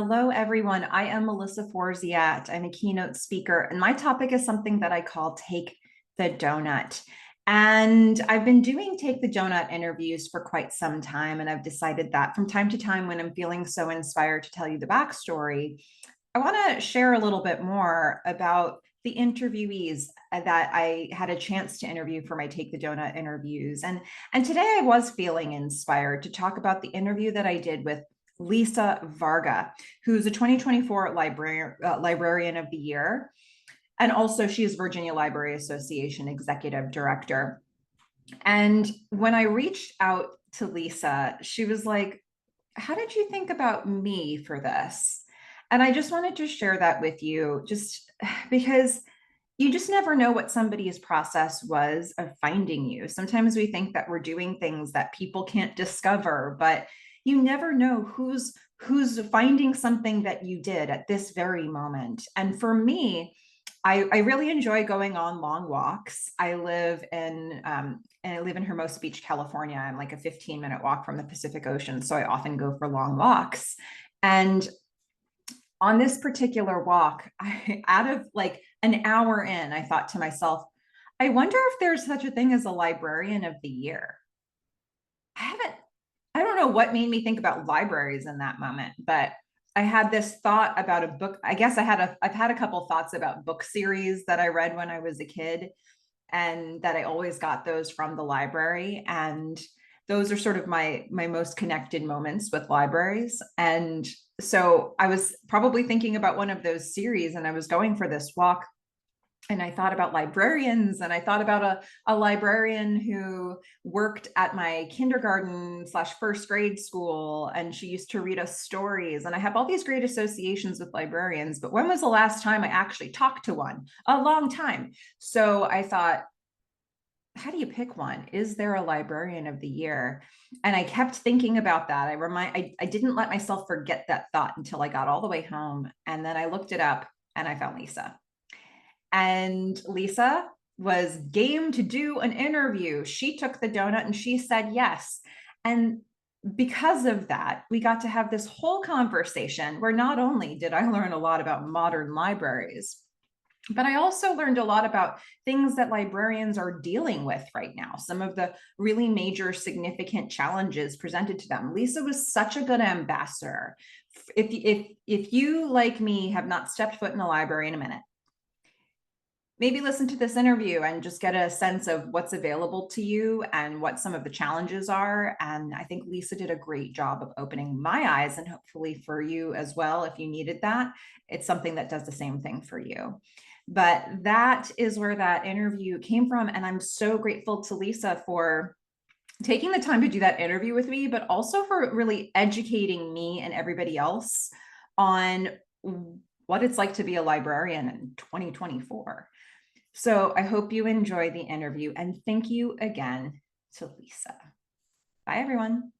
Hello, everyone. I am Melissa Forziat. I'm a keynote speaker, and my topic is something that I call Take the Doughnut. And I've been doing Take the Doughnut interviews for quite some time, and I've decided that from time to time, when I'm feeling so inspired to tell you the backstory, I want to share a little bit more about the interviewees that I had a chance to interview for my Take the Doughnut interviews. And today I was feeling inspired to talk about the interview that I did with Lisa Varga, who's a 2024 Librarian of the Year. And also, she is Virginia Library Association Executive Director. And when I reached out to Lisa, she was like, "How did you think about me for this?" And I just wanted to share that with you, just because you just never know what somebody's process was of finding you. Sometimes we think that we're doing things that people can't discover, but you never know who's finding something that you did at this very moment. And for me, I really enjoy going on long walks. I live in Hermosa Beach, California. I'm like a 15-minute walk from the Pacific Ocean, so I often go for long walks. And on this particular walk, out of like an hour in, I thought to myself, I wonder if there's such a thing as a Librarian of the Year. I don't know what made me think about libraries in that moment, but I had this thought about a book. I guess I've had a couple thoughts about book series that I read when I was a kid, and that I always got those from the library. And those are sort of my most connected moments with libraries. And so I was probably thinking about one of those series, and I was going for this walk, and I thought about librarians, and I thought about a librarian who worked at my kindergarten / first grade school, and she used to read us stories. And I have all these great associations with librarians, but when was the last time I actually talked to one? A long time. So I thought, how do you pick one? Is there a Librarian of the Year? And I kept thinking about that. I didn't let myself forget that thought until I got all the way home. And then I looked it up and I found Lisa. And Lisa was game to do an interview. She took the donut and she said yes. And because of that, we got to have this whole conversation where not only did I learn a lot about modern libraries, but I also learned a lot about things that librarians are dealing with right now, some of the really major significant challenges presented to them. Lisa was such a good ambassador. If you, like me, have not stepped foot in a library in a minute, maybe listen to this interview and just get a sense of what's available to you and what some of the challenges are. And I think Lisa did a great job of opening my eyes, and hopefully for you as well, if you needed that, it's something that does the same thing for you. But that is where that interview came from. And I'm so grateful to Lisa for taking the time to do that interview with me, but also for really educating me and everybody else on what it's like to be a librarian in 2024. So I hope you enjoy the interview, and thank you again to Lisa. Bye, everyone.